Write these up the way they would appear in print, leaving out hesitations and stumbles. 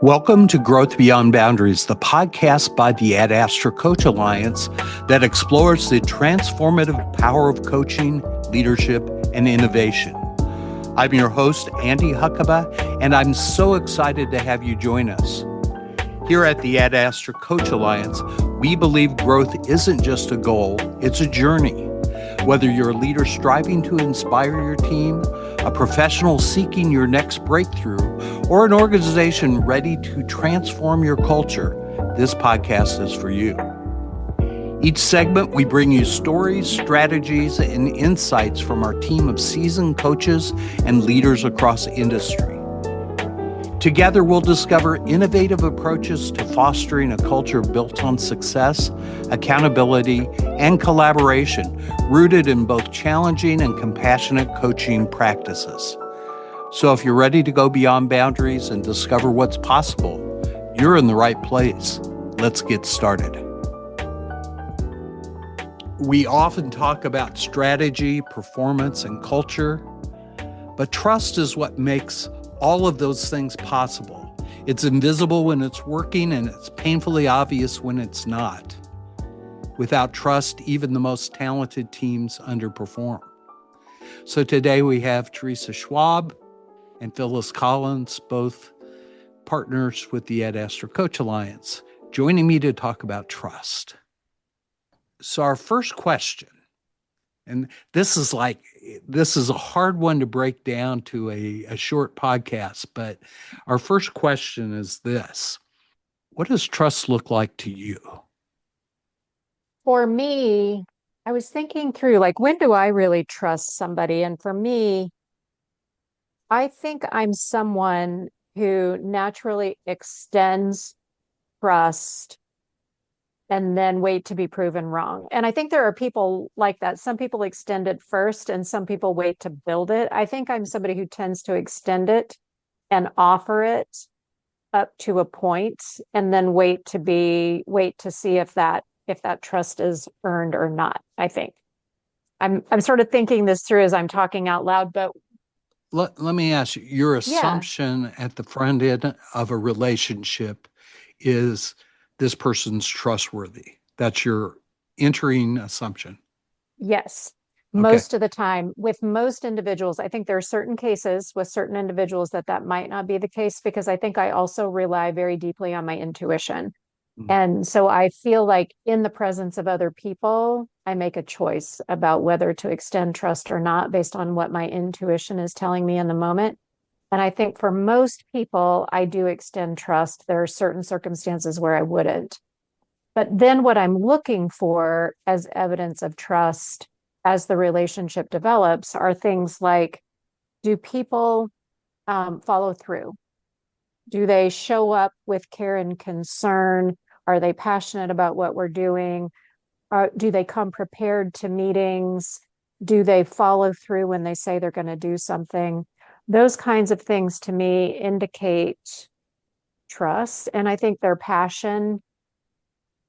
Welcome to Growth Beyond Boundaries, the podcast by the Astra Coach Alliance that explores the transformative power of coaching, leadership, and innovation. I'm your host, Andy Huckaba, and I'm so excited to have you join us. Here at the Astra Coach Alliance, we believe growth isn't just a goal, it's a journey. Whether you're a leader striving to inspire your team, a professional seeking your next breakthrough, or an organization ready to transform your culture, this podcast is for you. Each segment, we bring you stories, strategies, and insights from our team of seasoned coaches and leaders across industry. Together, we'll discover innovative approaches to fostering a culture built on success, accountability, and collaboration, rooted in both challenging and compassionate coaching practices. So if you're ready to go beyond boundaries and discover what's possible, you're in the right place. Let's get started. We often talk about strategy, performance, and culture, but trust is what makes all of those things possible. It's invisible when it's working, and it's painfully obvious when it's not. Without trust, even the most talented teams underperform. So today we have Teresa Schwab and Phyllis, both partners with the Astra Coach Alliance, joining me to talk about trust. So our first question, and this is a hard one to break down to a short podcast, but our first question is this: what does trust look like to you? For me, I was thinking through, when do I really trust somebody? And for me, I think I'm someone who naturally extends trust and then wait to be proven wrong. And I think there are people like that. Some people extend it first and some people wait to build it. I think I'm somebody who tends to extend it and offer it up to a point and then wait to see if that trust is earned or not. I think I'm sort of thinking this through as I'm talking out loud, but let me ask you, your assumption at the front end of a relationship is this person's trustworthy. That's your entering assumption. Yes. Most of the time, with most individuals, I think there are certain cases with certain individuals that might not be the case, because I think I also rely very deeply on my intuition. And so I feel like in the presence of other people, I make a choice about whether to extend trust or not based on what my intuition is telling me in the moment. And I think for most people, I do extend trust. There are certain circumstances where I wouldn't. But then what I'm looking for as evidence of trust as the relationship develops are things like, do people follow through? Do they show up with care and concern? Are they passionate about what we're doing? Do they come prepared to meetings? Do they follow through when they say they're going to do something? Those kinds of things to me indicate trust. And I think their passion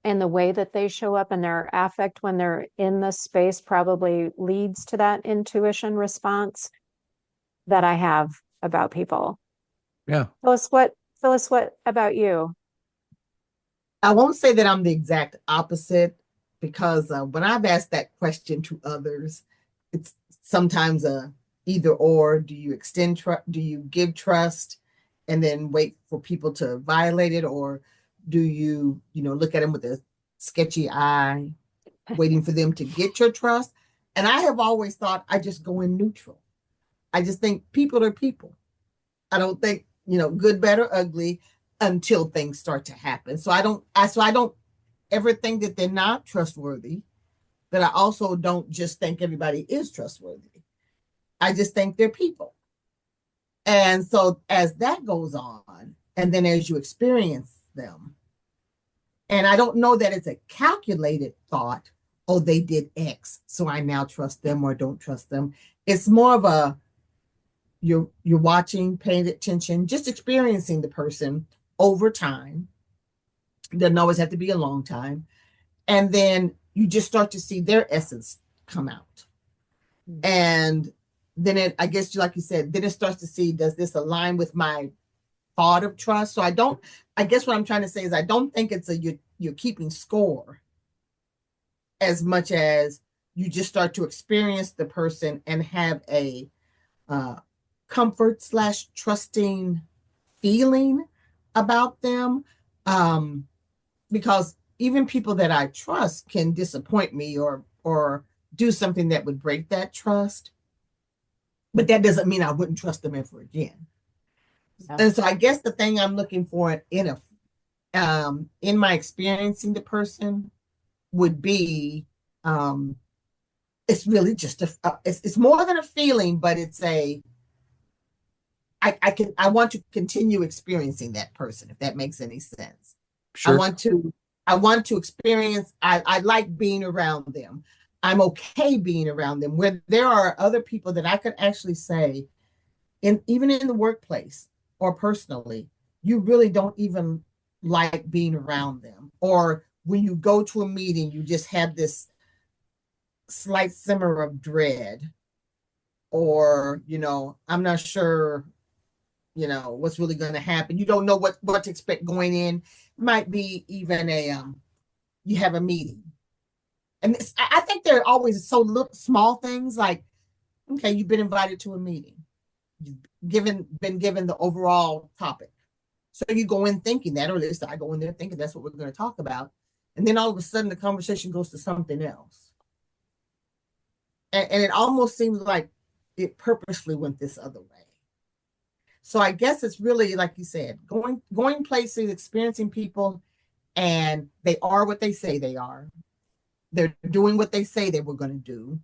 and the way that they show up and their affect when they're in the space probably leads to that intuition response that I have about people. Yeah. Phyllis, what about you? I won't say that I'm the exact opposite, because when I've asked that question to others, it's sometimes a either or. Do you extend trust? Do you give trust and then wait for people to violate it? Or do you, look at them with a sketchy eye, waiting for them to get your trust? And I have always thought I just go in neutral. I just think people are people. I don't think, good, bad, or ugly until things start to happen. So I don't ever think that they're not trustworthy, but I also don't just think everybody is trustworthy. I just think they're people. And so as that goes on, and then as you experience them, and I don't know that it's a calculated thought, oh, they did X, so I now trust them or don't trust them. It's more of a, you're watching, paying attention, just experiencing the person over time. Doesn't always have to be a long time. And then you just start to see their essence come out. And then I guess, like you said, then it starts to see, does this align with my thought of trust. So I guess what I'm trying to say is I don't think it's you're keeping score as much as you just start to experience the person and have a comfort / trusting feeling about them. Because even people that I trust can disappoint me or do something that would break that trust. But that doesn't mean I wouldn't trust them ever again. Yeah. And so I guess the thing I'm looking for in my experiencing the person would be it's really just it's more than a feeling, but it's I want to continue experiencing that person, if that makes any sense. Sure. I want to experience, I like being around them. I'm okay being around them, where there are other people that I could actually say, even in the workplace or personally, you really don't even like being around them. Or when you go to a meeting, you just have this slight simmer of dread, or, I'm not sure, what's really going to happen. You don't know what to expect going in. It might be even you have a meeting. And I think there are always small things like, okay, you've been invited to a meeting. You've been given the overall topic. So you go in thinking that, or at least I go in there thinking that's what we're going to talk about. And then all of a sudden the conversation goes to something else. And it almost seems like it purposely went this other way. So I guess it's really, like you said, going places, experiencing people, and they are what they say they are. They're doing what they say they were going to do.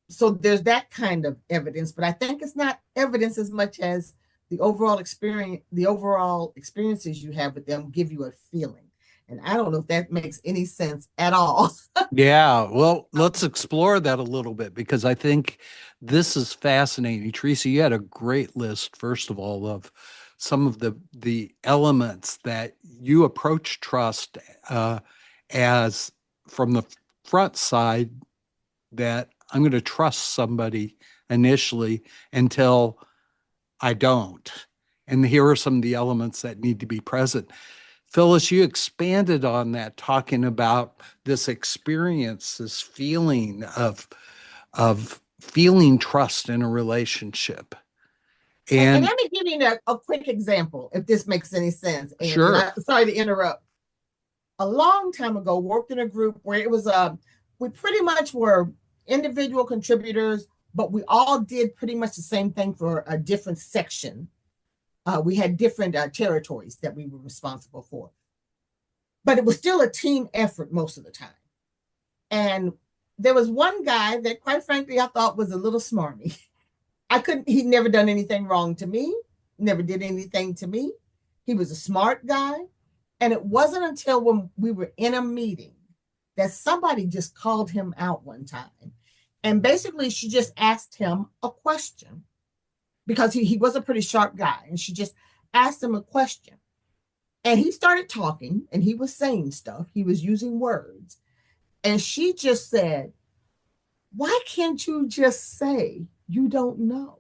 So there's that kind of evidence, but I think it's not evidence as much as the overall experiences you have with them give you a feeling. And I don't know if that makes any sense at all. Yeah, well, let's explore that a little bit, because I think this is fascinating. Teresa, you had a great list, first of all, of some of the elements that you approach trust as from the front side, that I'm going to trust somebody initially until I don't. And here are some of the elements that need to be present. Phyllis, you expanded on that, talking about this experience, this feeling of feeling trust in a relationship. And let me give you a quick example, if this makes any sense. Andy. Sure. Sorry to interrupt. A long time ago, worked in a group where it was we pretty much were individual contributors, but we all did pretty much the same thing for a different section. We had different territories that we were responsible for, but it was still a team effort most of the time. And there was one guy that, quite frankly, I thought was a little smarmy. He'd never done anything wrong to me, never did anything to me. He was a smart guy. And it wasn't until when we were in a meeting that somebody just called him out one time. And basically, she just asked him a question, because he was a pretty sharp guy. And she just asked him a question. And he started talking, and he was saying stuff. He was using words. And she just said, "Why can't you just say you don't know?"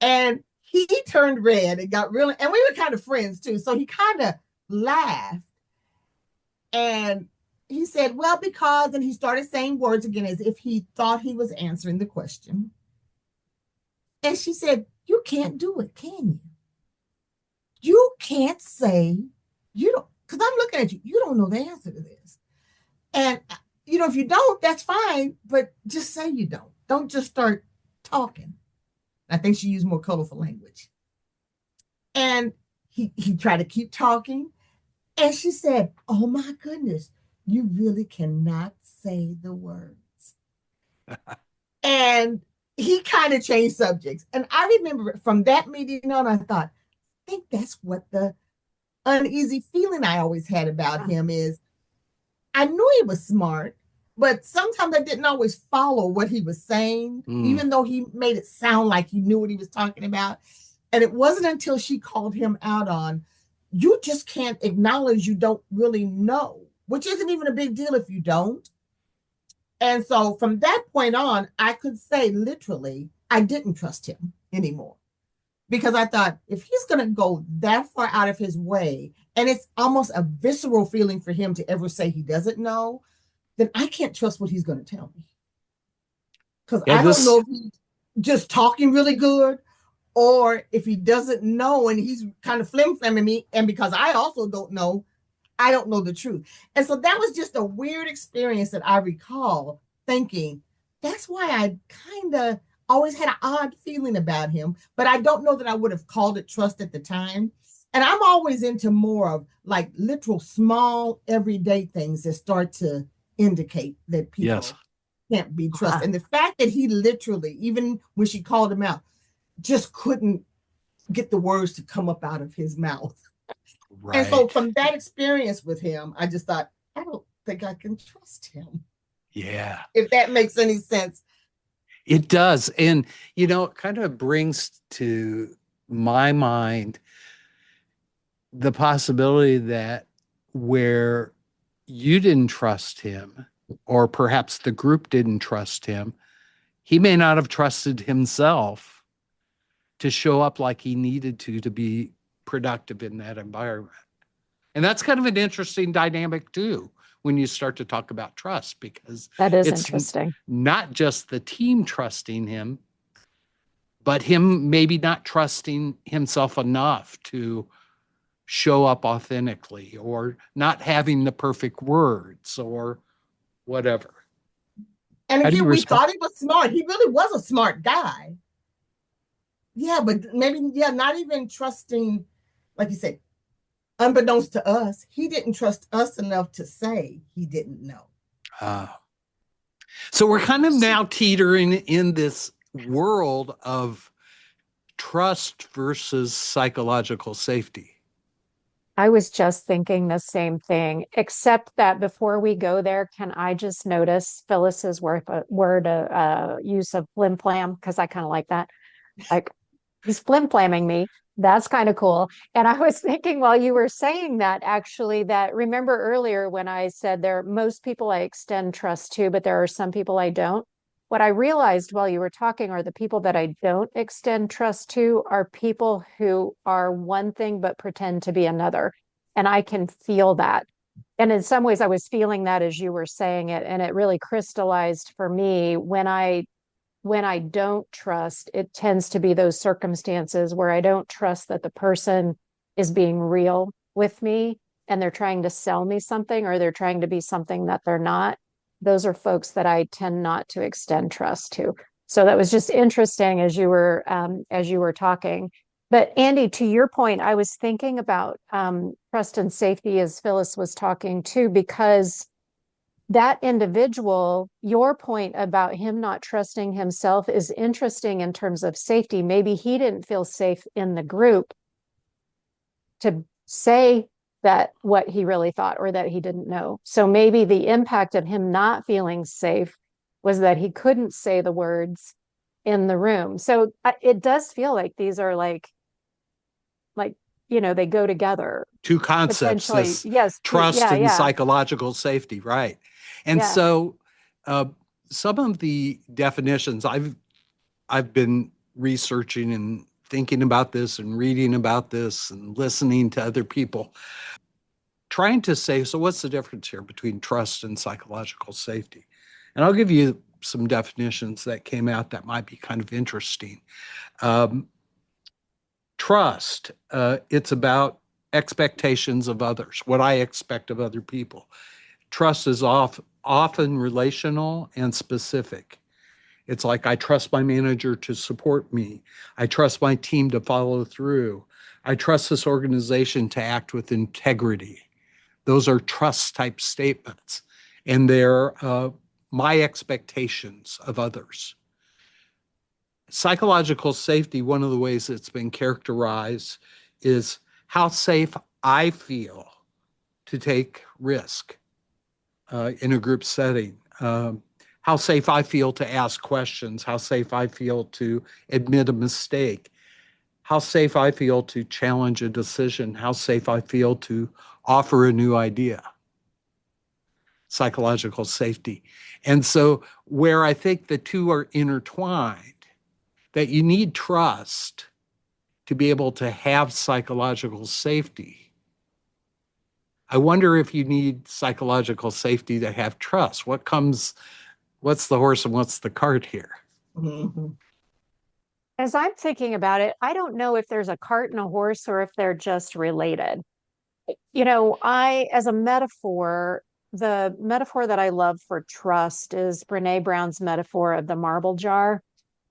And he turned red and got really, and we were kind of friends too. So he kind of laughed. And he said, "Well, because," and he started saying words again as if he thought he was answering the question. And she said, "You can't do it, can you? You can't say you don't," because I'm looking at you, you don't know the answer to this. And, if you don't, that's fine, but just say you don't. Don't just start talking. I think she used more colorful language. And he tried to keep talking. And she said, "Oh my goodness, you really cannot say the words." And he kind of changed subjects. And I remember from that meeting on, I thought, I think that's what the uneasy feeling I always had about him is. I knew he was smart, but sometimes I didn't always follow what he was saying, even though he made it sound like he knew what he was talking about. And it wasn't until she called him out on, you just can't acknowledge you don't really know, which isn't even a big deal if you don't. And so from that point on, I could say literally, I didn't trust him anymore because I thought if he's going to go that far out of his way, and it's almost a visceral feeling for him to ever say he doesn't know, then I can't trust what he's going to tell me. Because Yeah, I don't know if he's just talking really good or if he doesn't know and he's kind of flim-flamming me. And because I also don't know, I don't know the truth. And so that was just a weird experience that I recall thinking, that's why I kind of always had an odd feeling about him, but I don't know that I would have called it trust at the time. And I'm always into more of like literal small everyday things that start to indicate that yes. people can't be trusted. And the fact that he literally, even when she called him out, just couldn't get the words to come up out of his mouth. Right. And so from that experience with him, I just thought, I don't think I can trust him. Yeah. If that makes any sense. It does. And, you know, it kind of brings to my mind the possibility that where you didn't trust him, or perhaps the group didn't trust him, he may not have trusted himself to show up like he needed to be productive in that environment. And that's kind of an interesting dynamic too, when you start to talk about trust, because That is it's interesting. not just the team trusting him, but him maybe not trusting himself enough to show up authentically, or not having the perfect words or whatever. And How do you again, we respond? thought he was smart. He really was a smart guy. Yeah, but maybe, yeah, not even trusting, like you said, unbeknownst to us, he didn't trust us enough to say he didn't know. So we're kind of now teetering in this world of trust versus psychological safety. I was just thinking the same thing, except that before we go there, can I just notice Phyllis's word use of flim flam? Because I kind of like that. Like he's flim flamming me. That's kind of cool. And I was thinking while you were saying that, actually, that remember earlier when I said there are most people I extend trust to, but there are some people I don't. What I realized while you were talking are the people that I don't extend trust to are people who are one thing but pretend to be another. And I can feel that. And in some ways, I was feeling that as you were saying it. And it really crystallized for me when I don't trust, it tends to be those circumstances where I don't trust that the person is being real with me and they're trying to sell me something or they're trying to be something that they're not. Those are folks that I tend not to extend trust to. So that was just interesting as you were talking. But Andy, to your point, I was thinking about trust and safety as Phyllis was talking too, because that individual, your point about him not trusting himself is interesting in terms of safety. Maybe he didn't feel safe in the group to say that what he really thought or that he didn't know. So maybe the impact of him not feeling safe was that he couldn't say the words in the room. So it does feel like these are like they go together. Two concepts, Potentially, this yes, trust yeah, and yeah, psychological safety, right? And yeah. so some of the definitions I've been researching and thinking about this and reading about this and listening to other people, trying to say, so what's the difference here between trust and psychological safety? And I'll give you some definitions that came out that might be kind of interesting. Trust, it's about expectations of others, what I expect of other people. Trust is often relational and specific. It's like, I trust my manager to support me. I trust my team to follow through. I trust this organization to act with integrity. Those are trust type statements. And they're my expectations of others. Psychological safety, one of the ways it's been characterized is how safe I feel to take risk in a group setting. How safe I feel to ask questions, how safe I feel to admit a mistake, how safe I feel to challenge a decision, how safe I feel to offer a new idea. Psychological safety. And so, where I think the two are intertwined that you need trust to be able to have psychological safety. I wonder if you need psychological safety to have trust. What's the horse and what's the cart here? Mm-hmm. As I'm thinking about it, I don't know if there's a cart and a horse or if they're just related. As a metaphor, the metaphor that I love for trust is Brené Brown's metaphor of the marble jar.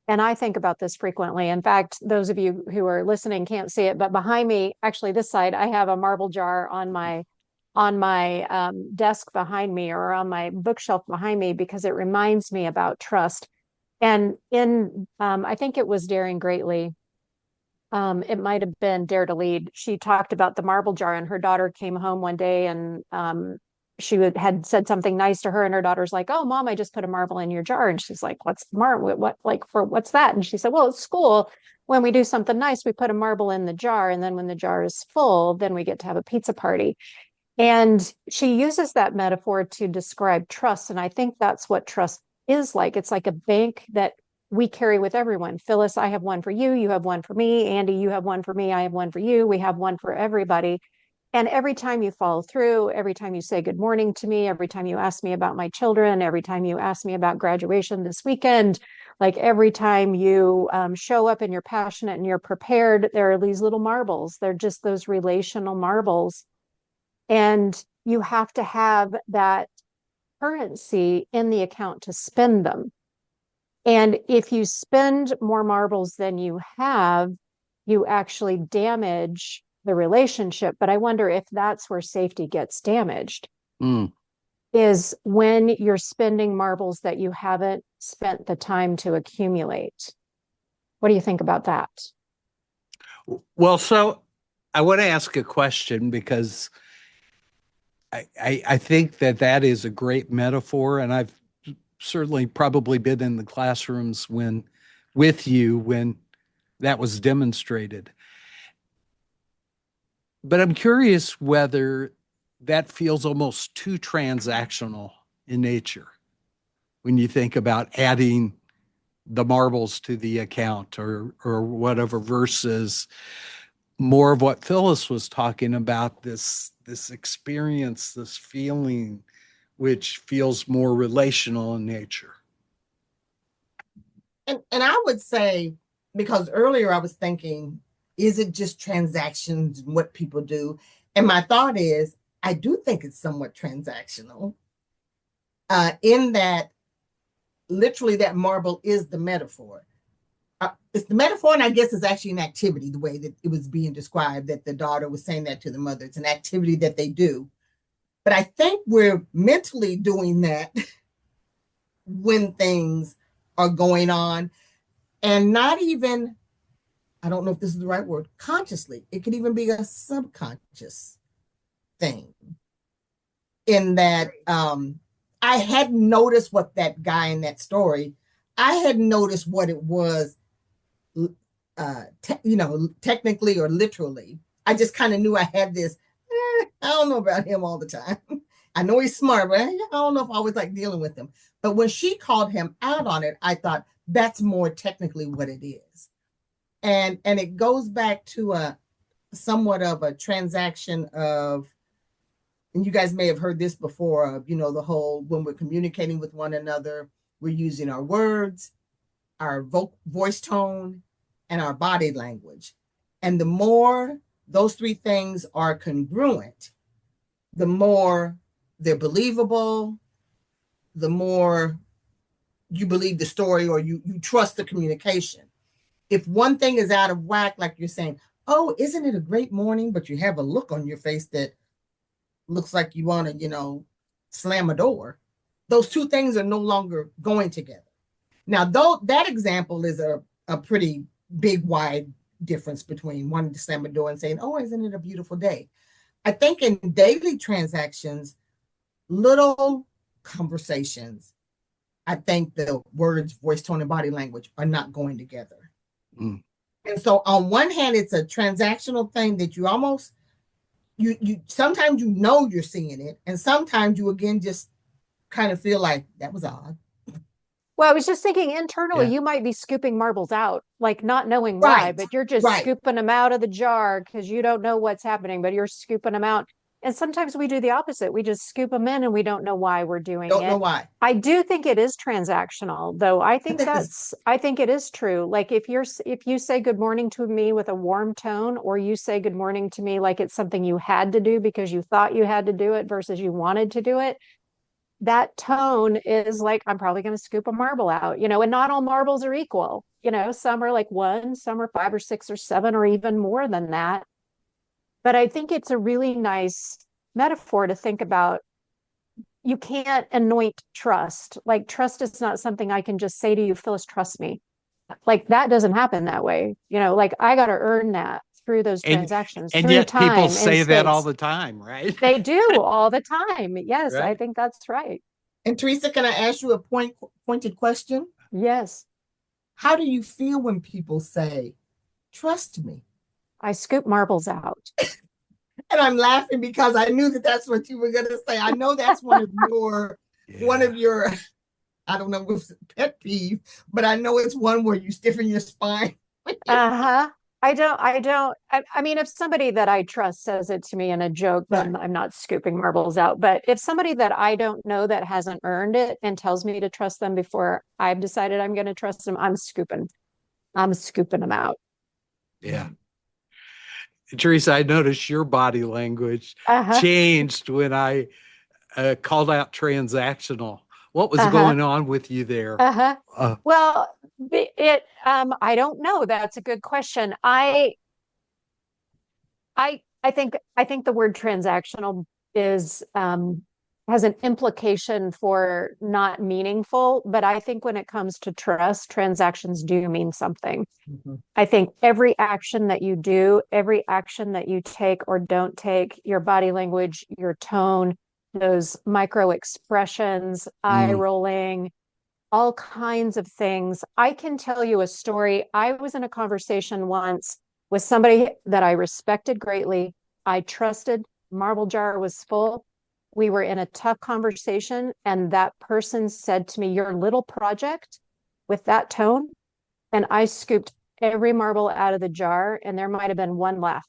And I think about this frequently. In fact, those of you who are listening can't see it, but behind me, actually this side, I have a marble jar on my desk behind me, or on my bookshelf behind me, because it reminds me about trust. And I think it was Daring Greatly. It might have been Dare to Lead. She talked about the marble jar, and her daughter came home one day, and had said something nice to her, and her daughter's like, "Oh, mom, I just put a marble in your jar." And she's like, "What's marble? What's that?" And she said, "Well, at school, when we do something nice, we put a marble in the jar, and then when the jar is full, then we get to have a pizza party." And she uses that metaphor to describe trust. And I think that's what trust is like. It's like a bank that we carry with everyone. Phyllis, I have one for you. You have one for me. Andy, you have one for me. I have one for you. We have one for everybody. And every time you follow through, every time you say good morning to me, every time you ask me about my children, every time you ask me about graduation this weekend, like every time you show up and you're passionate and you're prepared, there are these little marbles. They're just those relational marbles. And you have to have that currency in the account to spend them. And if you spend more marbles than you have, you actually damage the relationship. But I wonder if that's where safety gets damaged, is when you're spending marbles that you haven't spent the time to accumulate. What do you think about that? Well, so I want to ask a question, because I think that is a great metaphor, and I've certainly probably been in the classrooms with you when that was demonstrated. But I'm curious whether that feels almost too transactional in nature when you think about adding the marbles to the account or whatever, versus more of what Phyllis was talking about, this experience, this feeling, which feels more relational in nature. And I would say, because earlier I was thinking, is it just transactions and what people do? And my thought is, I do think it's somewhat transactional, in that literally that marble is the metaphor. It's the metaphor, and I guess it's actually an activity, the way that it was being described, that the daughter was saying that to the mother. It's an activity that they do. But I think we're mentally doing that when things are going on, and not even, I don't know if this is the right word, consciously. It could even be a subconscious thing, in that I hadn't noticed what that guy in that story, I had noticed what it was, technically or literally. I just kind of knew I had this, I don't know about him all the time. I know he's smart, but I don't know if I always like dealing with him. But when she called him out on it, I thought that's more technically what it is. And it goes back to a somewhat of a transaction of, and you guys may have heard this before, of, the whole, when we're communicating with one another, we're using our words, our voice tone, and our body language. And the more those three things are congruent, the more they're believable, the more you believe the story, or you trust the communication. If one thing is out of whack, like you're saying, "Oh, isn't it a great morning?" but you have a look on your face that looks like you want to, slam a door, those two things are no longer going together. Now, though, that example is a pretty big, wide difference between wanting to slam a door and saying, "Oh, isn't it a beautiful day?" I think in daily transactions, little conversations, I think the words, voice tone, and body language are not going together. And so on one hand, it's a transactional thing that you almost, you sometimes you're seeing it, and sometimes you again just kind of feel like that was odd. Well, I was just thinking internally, Yeah. you might be scooping marbles out, like not knowing why, Right, but you're just right. scooping them out of the jar because you don't know what's happening, but you're scooping them out. And sometimes we do the opposite. We just scoop them in and we don't know why we're doing Don't know it. why. I do think it is transactional, though. I think this, I think it is true. Like if you say good morning to me with a warm tone, or you say good morning to me like it's something you had to do because you thought you had to do it versus you wanted to do it, that tone is like, I'm probably going to scoop a marble out, and not all marbles are equal. Some are like one, some are 5 or 6 or 7 or even more than that. But I think it's a really nice metaphor to think about. You can't anoint trust. Like, trust is not something I can just say to you, Phyllis, trust me. Like, that doesn't happen that way. Like, I got to earn that through those And transactions, and through yet people time and say that all space. the time, right? They do all the time. Yes, I Right. think that's right. and Teresa, can I ask you a pointed question? Yes. How do you feel when people say, trust me? I scoop marbles out. And I'm laughing because I knew that that's what you were going to say. I know that's one Yeah. of your, I don't know if it's pet peeve, but I know it's one where you stiffen your spine. Uh-huh. I mean, if somebody that I trust says it to me in a joke, Right. then I'm not scooping marbles out. But if somebody that I don't know that hasn't earned it and tells me to trust them before I've decided I'm going to trust them, I'm scooping them out. Yeah. Teresa, I noticed your body language Uh-huh. changed when I called out transactional. What was Uh-huh. going on with you there? Uh-huh. Uh, Well, I don't know. That's a good question. I think the word transactional is has an implication for not meaningful, but I think when it comes to trust, transactions do mean something. Mm-hmm. I think every action that you do, every action that you take or don't take, your body language, your tone, those micro expressions, eye mm, rolling, all kinds of things. I can tell you a story. I was in a conversation once with somebody that I respected greatly. I trusted. Marble jar was full. We were in a tough conversation, and that person said to me, "Your little project," with that tone. And I scooped every marble out of the jar, and there might have been one left.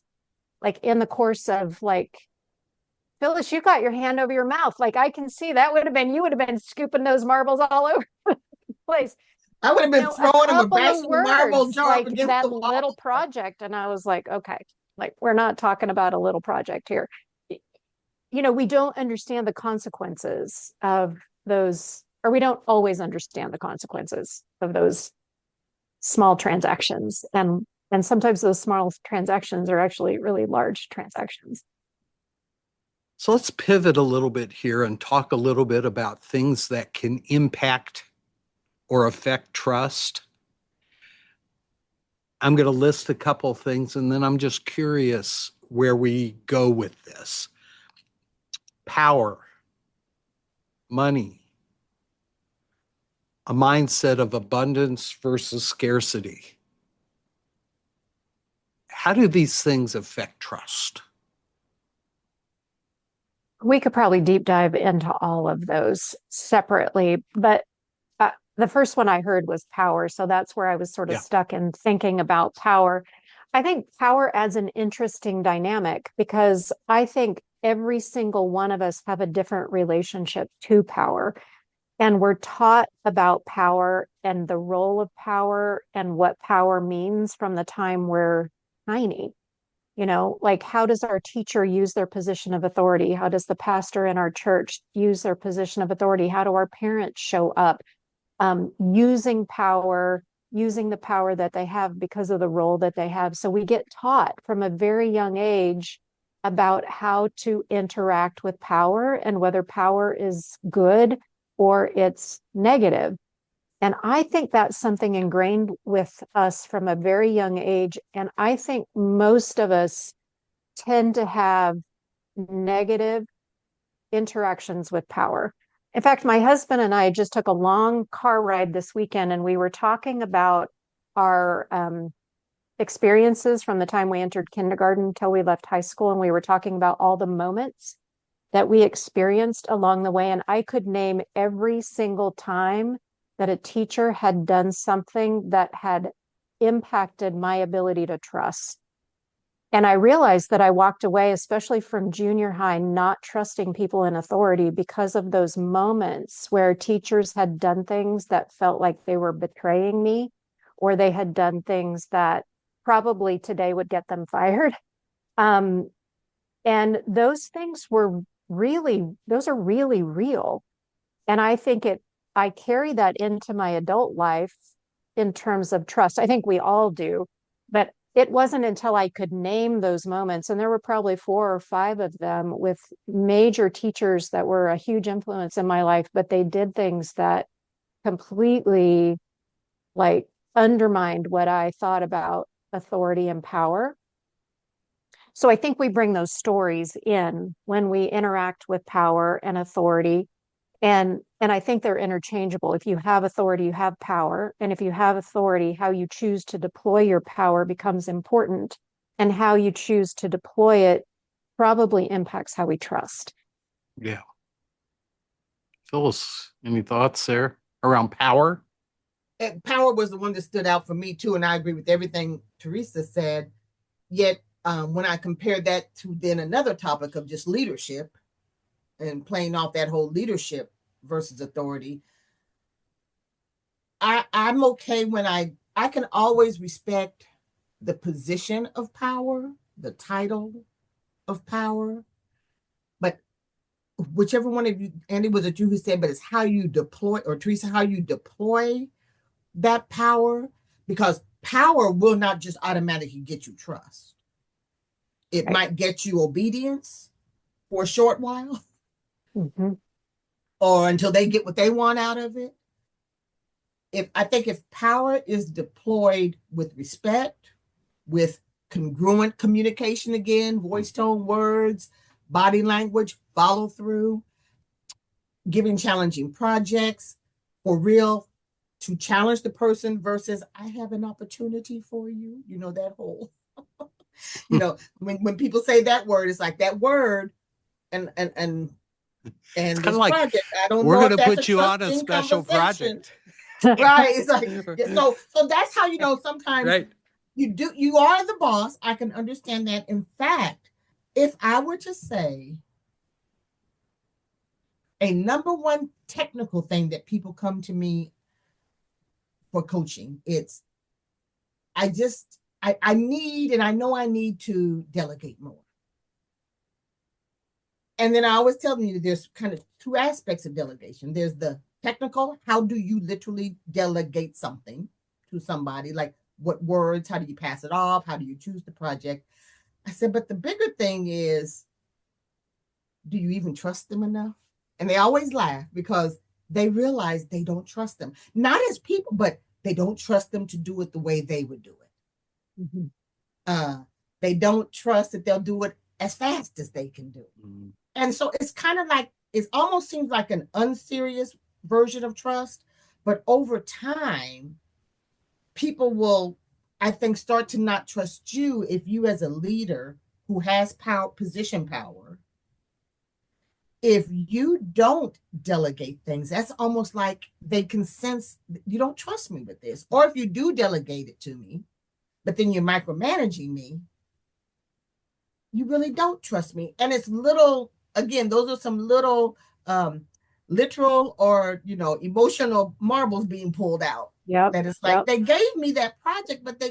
Like in the course of like, Phyllis, you got your hand over your mouth. Like I can see that would have been, you would have been scooping those marbles all over the place. I would have been A throwing them or couple of bashing the marble words, jar up like against that the wall. little project. And I was like, okay, like we're not talking about a little project here. We don't understand the consequences of those, or we don't always understand the consequences of those small transactions. And sometimes those small transactions are actually really large transactions. so let's pivot a little bit here and talk a little bit about things that can impact or affect trust. I'm going to list a couple things and then I'm just curious where we go with this. Power, money, a mindset of abundance versus scarcity. How do these things affect trust? We could probably deep dive into all of those separately, but the first one I heard was power. So that's where I was sort of Yeah. stuck in thinking about power. I think power adds an interesting dynamic because I think every single one of us have a different relationship to power. And we're taught about power and the role of power and what power means from the time we're tiny. Like how does our teacher use their position of authority? How does the pastor in our church use their position of authority? How do our parents show up? Using power, using the power that they have because of the role that they have. So we get taught from a very young age about how to interact with power and whether power is good or it's negative. And I think that's something ingrained with us from a very young age. And I think most of us tend to have negative interactions with power. In fact, my husband and I just took a long car ride this weekend, and we were talking about our experiences from the time we entered kindergarten until we left high school. And we were talking about all the moments that we experienced along the way. And I could name every single time that a teacher had done something that had impacted my ability to trust. And I realized that I walked away, especially from junior high, not trusting people in authority because of those moments where teachers had done things that felt like they were betraying me, or they had done things that probably today would get them fired. And those things were those are really real. And I carry that into my adult life in terms of trust. I think we all do, but it wasn't until I could name those moments, and there were probably 4 or 5 of them with major teachers that were a huge influence in my life, but they did things that completely like undermined what I thought about authority and power. So I think we bring those stories in when we interact with power and authority. And I think they're interchangeable. If you have authority, you have power. And if you have authority, how you choose to deploy your power becomes important. And how you choose to deploy it probably impacts how we trust. Yeah. Phyllis, any thoughts there around power? And power was the one that stood out for me too, and I agree with everything Teresa said. Yet, when I compared that to then another topic of just leadership and playing off that whole leadership versus authority, I'm okay when I can always respect the position of power, the title of power, but whichever one of you, Andy, was it you who said, but it's how you deploy, or Teresa, how you deploy that power, because power will not just automatically get you trust. It might get you obedience for a short while, or until they get what they want out of it. I think if power is deployed with respect, with congruent communication, again, voice, tone, words, body language, follow through, giving challenging projects for real, to challenge the person versus I have an opportunity for you. You know, that whole, when people say that word, it's like that word and this like, project. I don't we're know going if to that's put a you on a trusting special conversation. project. Right. It's like, so that's how, sometimes Right. you are the boss. I can understand that. In fact, if I were to say a number one technical thing that people come to me for coaching, it's I need, and I know I need to delegate more. And then I always tell them there's kind of 2 aspects of delegation. There's the technical, how do you literally delegate something to somebody? Like what words, how do you pass it off? How do you choose the project? I said, but the bigger thing is, do you even trust them enough? And they always laugh because they realize they don't trust them. Not as people, but they don't trust them to do it the way they would do it. They don't trust that they'll do it as fast as they can do it. And so it's kind of like, it almost seems like an unserious version of trust, but over time, people will, I think, start to not trust you if you, as a leader who has power, position power, if you don't delegate things, that's almost like they can sense you don't trust me with this. Or if you do delegate it to me, but then you're micromanaging me, you really don't trust me. And it's little, again, those are some little literal or, emotional marbles being pulled out. Yep. That it's like, they gave me that project, but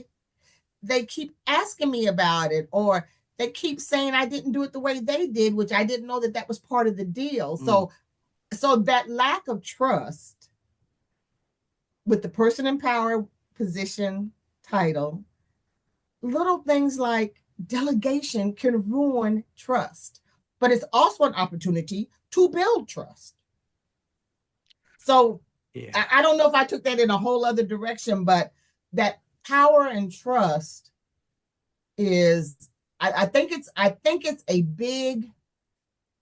they keep asking me about it, or they keep saying I didn't do it the way they did, which I didn't know that was part of the deal. So that lack of trust with the person in power, position, title, little things like delegation can ruin trust, but it's also an opportunity to build trust. So I don't know if I took that in a whole other direction, but that power and trust is, I think it's a big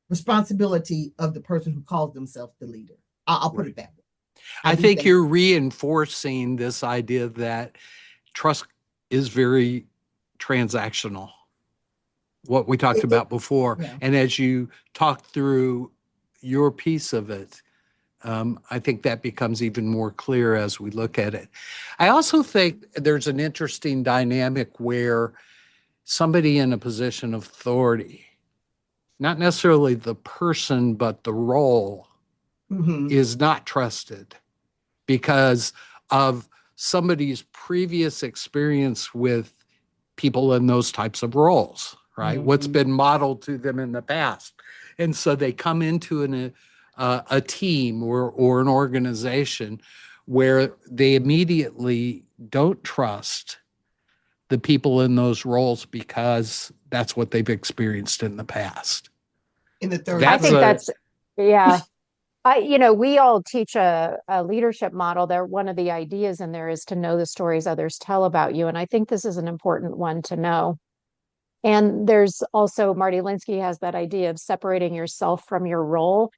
responsibility of the person who calls themselves the leader. I'll put it that way. I think you're reinforcing this idea that trust is very transactional, what we talked about before. Yeah. And as you talk through your piece of it, I think that becomes even more clear as we look at it. I also think there's an interesting dynamic where somebody in a position of authority, not necessarily the person, but the role, is not trusted because of somebody's previous experience with people in those types of roles, right? What's been modeled to them in the past. And so they come into a team or an organization where they immediately don't trust the people in those roles because that's what they've experienced in the past. In the third I That's think a that's, yeah. We all teach a leadership model there. One of the ideas in there is to know the stories others tell about you. And I think this is an important one to know. And there's also, Marty Linsky has that idea of separating yourself from your role,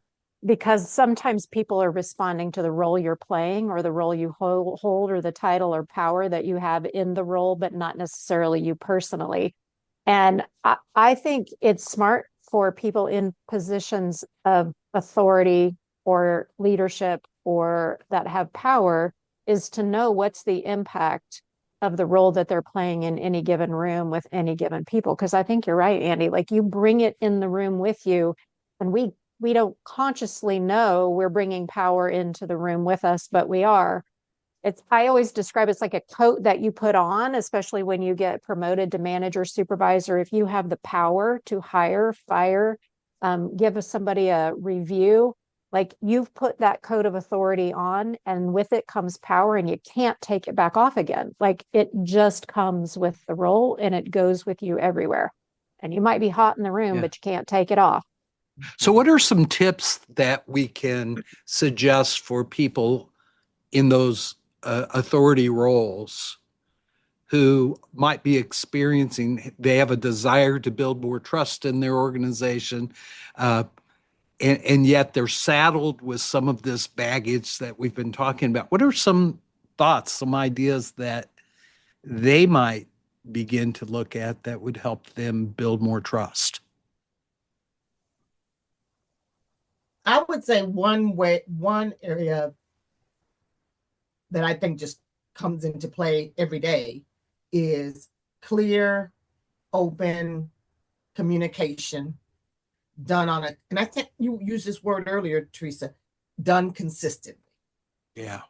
because sometimes people are responding to the role you're playing or the role you hold or the title or power that you have in the role, but not necessarily you personally. And I think it's smart for people in positions of authority or leadership or that have power is to know what's the impact of the role that they're playing in any given room with any given people. Because I think you're right, Andy. Like, you bring it in the room with you, and we don't consciously know we're bringing power into the room with us, but we are. I always describe it's like a coat that you put on, especially when you get promoted to manager, supervisor. If you have the power to hire, fire, give somebody a review, like, you've put that coat of authority on, and with it comes power, and you can't take it back off again. Like, it just comes with the role and it goes with you everywhere. And you might be hot in the room, Yeah. but you can't take it off. So what are some tips that we can suggest for people in those authority roles who might be experiencing, they have a desire to build more trust in their organization, and yet they're saddled with some of this baggage that we've been talking about? What are some thoughts, some ideas that they might begin to look at that would help them build more trust? I would say one area that I think just comes into play every day is clear, open communication done and I think you used this word earlier, Teresa, done consistently. Yeah.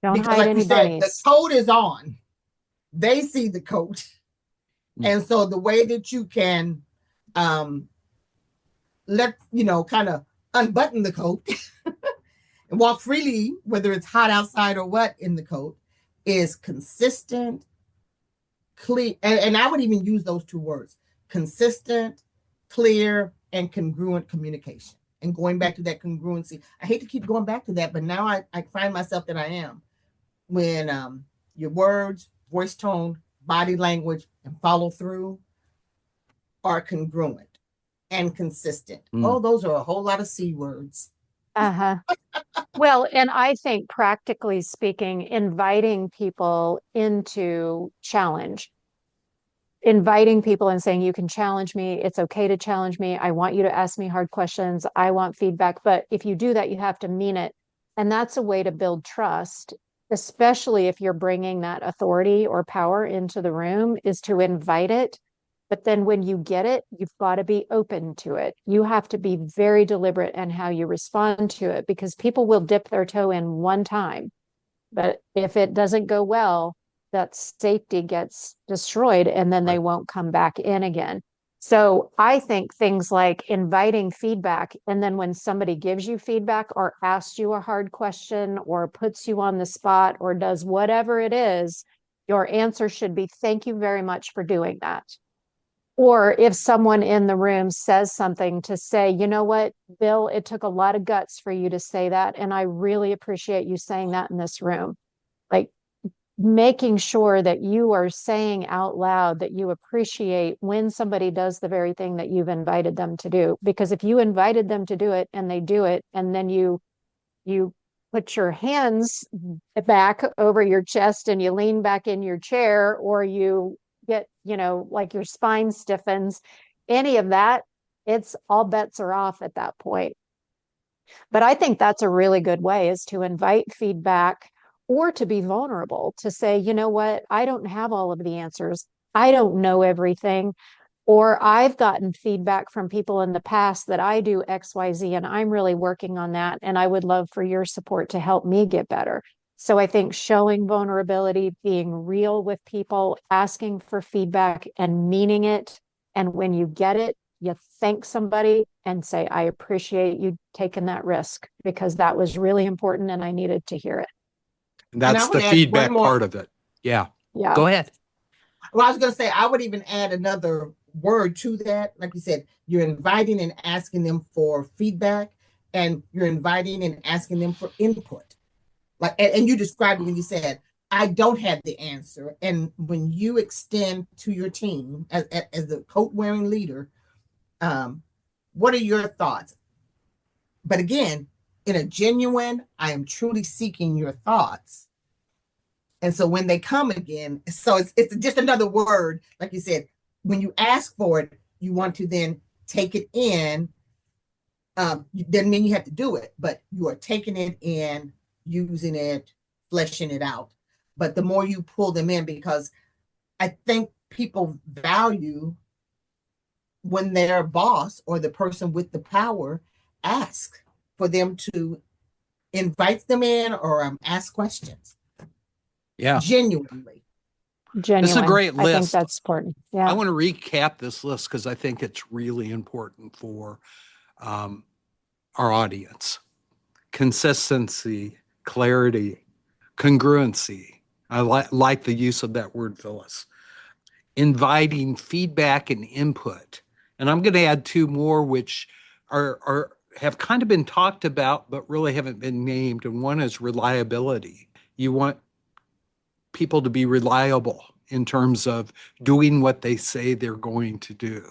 Don't Because hide like any we said, the bunnies. code is on. They see the code. And so the way that you can kind of unbutton the coat and walk freely, whether it's hot outside or what in the coat, is consistent, clear. And I would even use those two words: consistent, clear, and congruent communication. And going back to that congruency, I hate to keep going back to that, but now I find myself that I am. When your words, voice tone, body language, and follow through are congruent and consistent. Oh, those are a whole lot of C words. Uh-huh. Well, and I think practically speaking, inviting people into challenge, inviting people and saying, you can challenge me. It's okay to challenge me. I want you to ask me hard questions. I want feedback. But if you do that, you have to mean it. And that's a way to build trust, especially if you're bringing that authority or power into the room, is to invite it. But then when you get it, you've got to be open to it. You have to be very deliberate in how you respond to it, because people will dip their toe in one time. But if it doesn't go well, that safety gets destroyed and then they won't come back in again. So I think things like inviting feedback, and then when somebody gives you feedback or asks you a hard question or puts you on the spot or does whatever it is, your answer should be, thank you very much for doing that. Or if someone in the room says something, to say, you know what, Bill, it took a lot of guts for you to say that. And I really appreciate you saying that in this room. Like, making sure that you are saying out loud that you appreciate when somebody does the very thing that you've invited them to do. Because if you invited them to do it and they do it, and then you put your hands back over your chest and you lean back in your chair, or you get, like your spine stiffens, any of that, it's all bets are off at that point. But I think that's a really good way, is to invite feedback or to be vulnerable, to say, you know what, I don't have all of the answers. I don't know everything. Or I've gotten feedback from people in the past that I do XYZ and I'm really working on that. And I would love for your support to help me get better. So I think showing vulnerability, being real with people, asking for feedback and meaning it. And when you get it, you thank somebody and say, I appreciate you taking that risk because that was really important and I needed to hear it. And And I that's the would add one feedback more. part of it. Yeah. Yeah. Go ahead. Well, I was going to say, I would even add another word to that. Like you said, you're inviting and asking them for feedback, and you're inviting and asking them for input. Like, and you described it when you said, I don't have the answer. And when you extend to your team as the coat wearing leader, what are your thoughts? But again, in a genuine, I am truly seeking your thoughts. And so when they come again, so it's just another word, like you said, when you ask for it, you want to then take it in. Doesn't mean you have to do it, but you are taking it in, using it, fleshing it out. But the more you pull them in, because I think people value when their boss or the person with the power asks for them to invite them in or ask questions. Yeah. Genuinely. Genuine. This is a great I think list. that's important. I Yeah. want to recap this list because I think it's really important for our audience. Consistency, clarity, congruency. I like the use of that word, Phyllis. Inviting feedback and input. And I'm going to add two more, which are have kind of been talked about, but really haven't been named. And one is reliability. You want people to be reliable in terms of doing what they say they're going to do,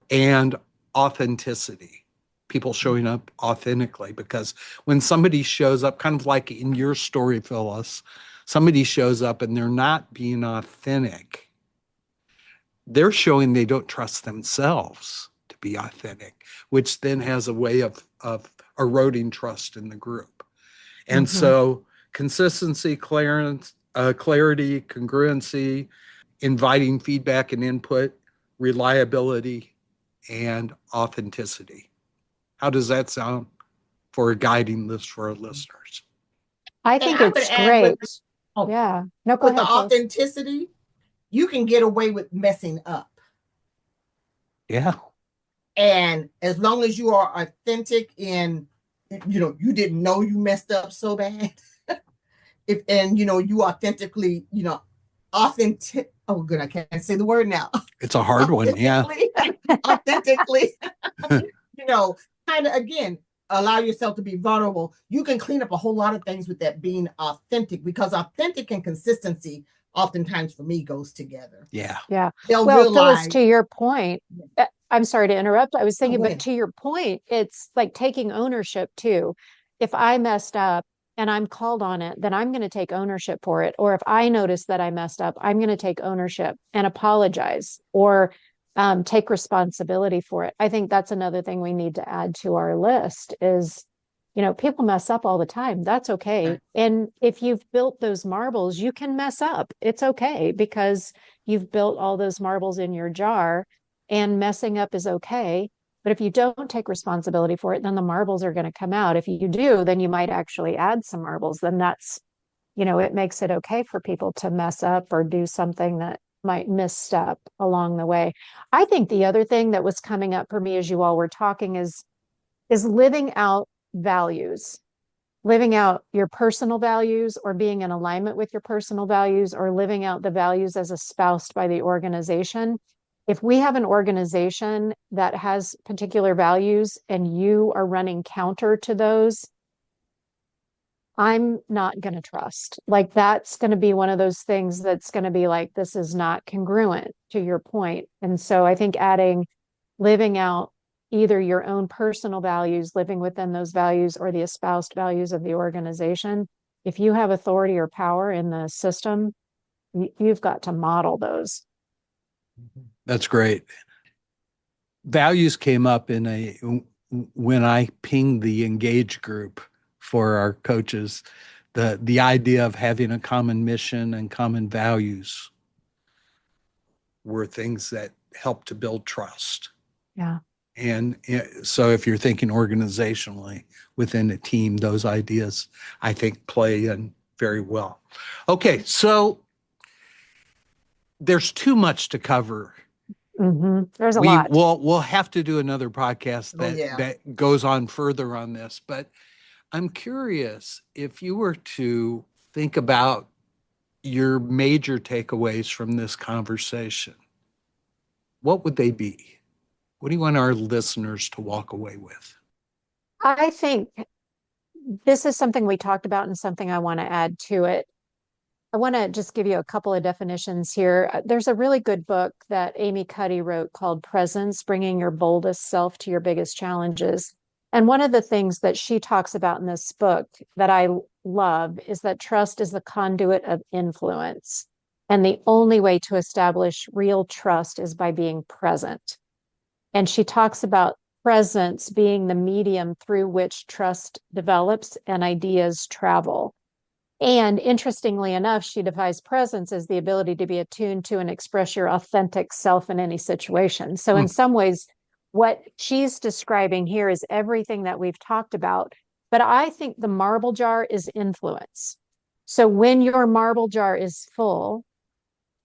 and authenticity, people showing up authentically. Because when somebody shows up, kind of like in your story, Phyllis, somebody shows up and they're not being authentic, they're showing they don't trust themselves to be authentic, which then has a way of eroding trust in the group. And so consistency, clarity, congruency, inviting feedback and input, reliability, and authenticity. How does that sound for a guiding list for our listeners? I And think I would it's add great. oh, Yeah. No, go with the ahead, Phyllis. authenticity, you can get away with messing up. Yeah. And as long as you are authentic in, you didn't know you messed up so bad. You authentically, authentic. Oh, good. I can't say the word now. It's a hard one. Yeah. Authentically, kind of again, allow yourself to be vulnerable. You can clean up a whole lot of things with that being authentic, because authentic and consistency oftentimes for me goes together. Yeah. Yeah. They'll Well, Phyllis, realize. to your point, I'm sorry to interrupt. I was thinking, but Ahead. to your point, it's like taking ownership too. If I messed up and I'm called on it, then I'm going to take ownership for it. Or if I notice that I messed up, I'm going to take ownership and apologize, or take responsibility for it. I think that's another thing we need to add to our list is, people mess up all the time. That's okay. And if you've built those marbles, you can mess up. It's okay, because you've built all those marbles in your jar, and messing up is okay. But if you don't take responsibility for it, then the marbles are going to come out. If you do, then you might actually add some marbles. Then that's, it makes it okay for people to mess up or do something that might misstep along the way. I think the other thing that was coming up for me as you all were talking is living out values, living out your personal values, or being in alignment with your personal values, or living out the values as espoused by the organization. If we have an organization that has particular values and you are running counter to those, I'm not going to trust. Like, that's going to be one of those things that's going to be like, this is not congruent, to your point. And so I think adding living out either your own personal values, living within those values, or the espoused values of the organization. If you have authority or power in the system, you've got to model those. That's great. Values came up in when I pinged the engage group for our coaches, the idea of having a common mission and common values were things that help to build trust. Yeah. And so if you're thinking organizationally within a team, those ideas, I think, play in very well. Okay, so there's too much to cover. There's a lot. We'll have to do another podcast yeah. that goes on further on this, but I'm curious if you were to think about your major takeaways from this conversation, what would they be? What do you want our listeners to walk away with? I think this is something we talked about and something I want to add to it. I want to just give you a couple of definitions here. There's a really good book that Amy Cuddy wrote called Presence, Bringing Your Boldest Self to Your Biggest Challenges. And one of the things that she talks about in this book that I love is that trust is the conduit of influence. And the only way to establish real trust is by being present. And she talks about presence being the medium through which trust develops and ideas travel. And interestingly enough, she defines presence as the ability to be attuned to and express your authentic self in any situation. So, in some ways, what she's describing here is everything that we've talked about. But I think the marble jar is influence. So, when your marble jar is full,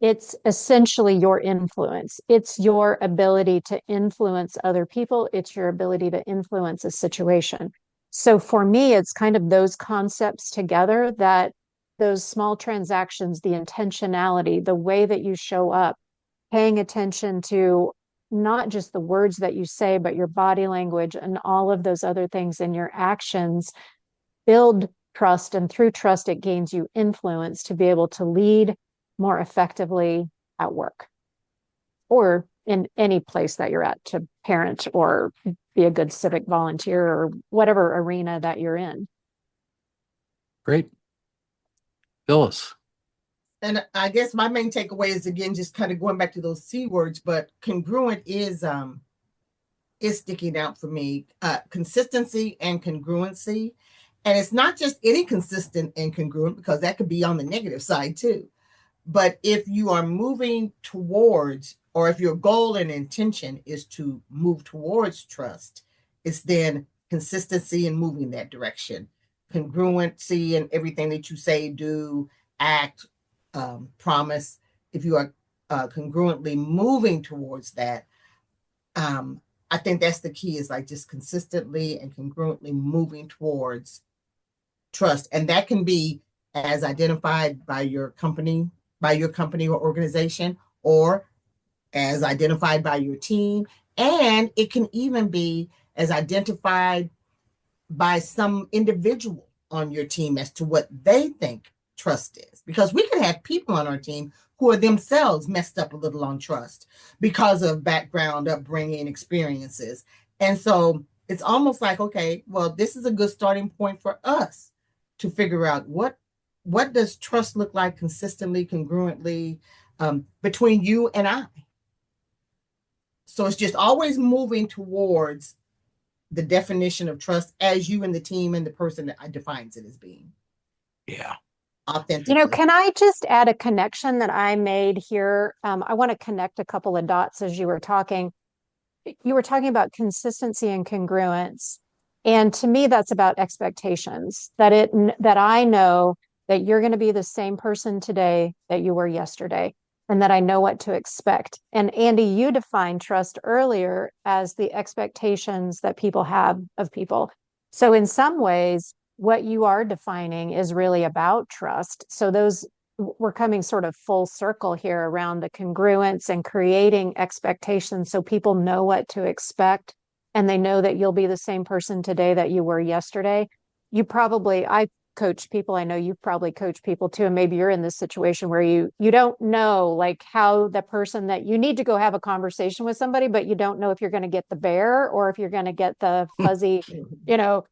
it's essentially your influence. It's your ability to influence other people. It's your ability to influence a situation. So for me, it's kind of those concepts together, that those small transactions, the intentionality, the way that you show up, paying attention to not just the words that you say, but your body language and all of those other things in your actions build trust. And through trust, it gains you influence to be able to lead more effectively at work or in any place that you're at, to parent or be a good civic volunteer or whatever arena that you're in. Great. Phyllis. And I guess my main takeaway is, again, just kind of going back to those C words, but congruent is sticking out for me. Consistency and congruency. And it's not just any consistent and congruent, because that could be on the negative side too. But if you are moving towards, or if your goal and intention is to move towards trust, it's then consistency in moving that direction. Congruency in everything that you say, do, act, promise. If you are congruently moving towards that, I think that's the key, is like just consistently and congruently moving towards trust. And that can be as identified by your company or organization, or as identified by your team. And it can even be as identified by some individual on your team as to what they think trust is. Because we could have people on our team who are themselves messed up a little on trust because of background, upbringing, experiences. And so it's almost like, okay, well, this is a good starting point for us to figure out what does trust look like consistently, congruently, between you and I. So it's just always moving towards the definition of trust as you and the team and the person that defines it as being. Yeah. Authentically. Can I just add a connection that I made here? I want to connect a couple of dots as you were talking. You were talking about consistency and congruence. And to me, that's about expectations, that I know that you're going to be the same person today that you were yesterday, and that I know what to expect. And Andy, you defined trust earlier as the expectations that people have of people. So in some ways, what you are defining is really about trust. So we're coming sort of full circle here around the congruence and creating expectations so people know what to expect, and they know that you'll be the same person today that you were yesterday. I coach people. I know you've probably coached people too. And maybe you're in this situation where you don't know like how the person that you need to go have a conversation with somebody, but you don't know if you're going to get the bear or if you're going to get the fuzzy,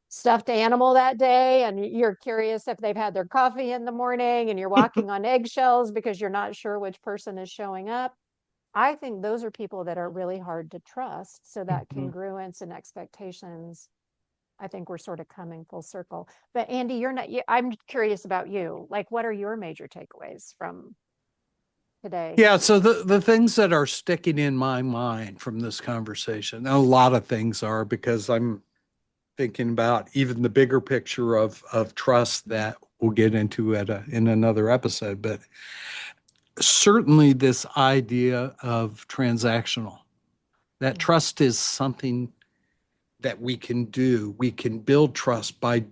stuffed animal that day. And you're curious if they've had their coffee in the morning, and you're walking on eggshells because you're not sure which person is showing up. I think those are people that are really hard to trust. So that Mhm. congruence and expectations, I think we're sort of coming full circle. But Andy, you're not, I'm curious about you. Like, what are your major takeaways from today? Yeah, so the things that are sticking in my mind from this conversation, a lot of things are because I'm thinking about even the bigger picture of trust that we'll get into in another episode, but certainly this idea of transactional, that Mm. trust is something that we can do. We can build trust by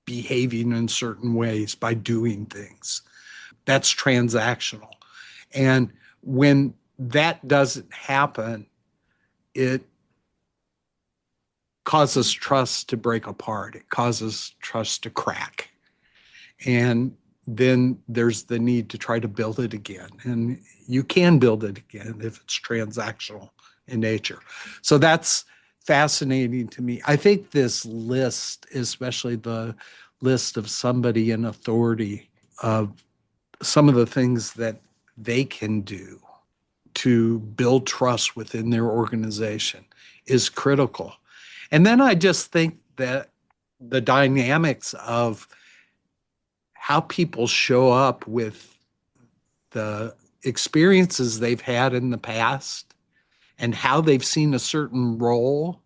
behaving in certain ways, by doing things. That's transactional. And when that doesn't happen, it causes trust to break apart. It causes trust to crack. And then there's the need to try to build it again. And you can build it again if it's transactional in nature. So that's fascinating to me. I think this list, especially the list of somebody in authority, of some of the things that they can do to build trust within their organization, is critical. And then I just think that the dynamics of how people show up with the experiences they've had in the past and how they've seen a certain role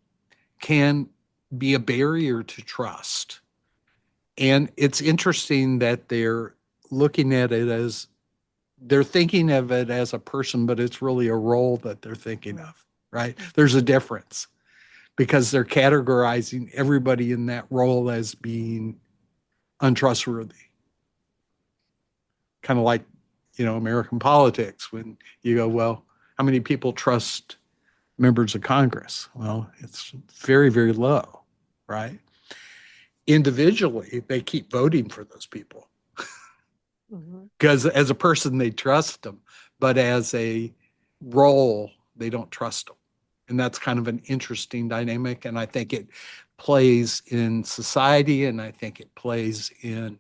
can be a barrier to trust. And it's interesting that they're looking at it as they're thinking of it as a person, but it's really a role that they're thinking of, right? There's a difference because they're categorizing everybody in that role as being untrustworthy. Kind of like, American politics when you go, well, how many people trust members of Congress? Well, it's very, very low, right? Individually, they keep voting for those people Mhm. because as a person, they trust them, but as a role, they don't trust them. And that's kind of an interesting dynamic. And I think it plays in society and I think it plays in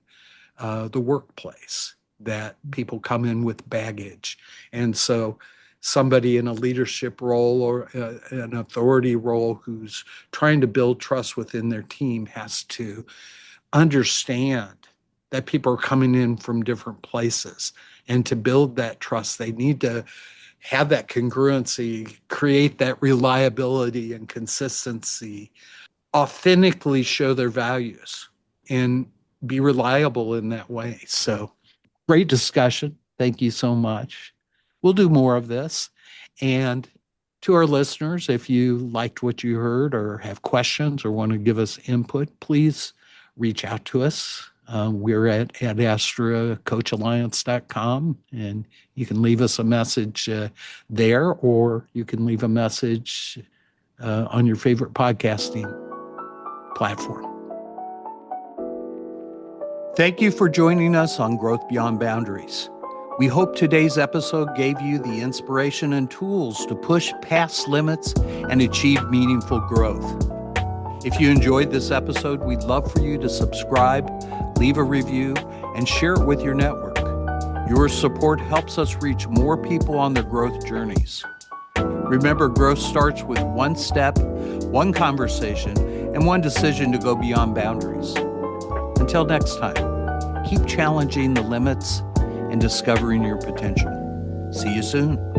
the workplace, that people come in with baggage. And so somebody in a leadership role or an authority role who's trying to build trust within their team has to understand that people are coming in from different places. And to build that trust, they need to have that congruency, create that reliability and consistency, authentically show their values and be reliable in that way. So great discussion. Thank you so much. We'll do more of this. And to our listeners, if you liked what you heard or have questions or want to give us input, please reach out to us. We're at astracoachalliance.com, and you can leave us a message there, or you can leave a message on your favorite podcasting platform. Thank you for joining us on Growth Beyond Boundaries. We hope today's episode gave you the inspiration and tools to push past limits and achieve meaningful growth. If you enjoyed this episode, we'd love for you to subscribe, leave a review, and share it with your network. Your support helps us reach more people on their growth journeys. Remember, growth starts with one step, one conversation, and one decision to go beyond boundaries. Until next time, keep challenging the limits and discovering your potential. See you soon.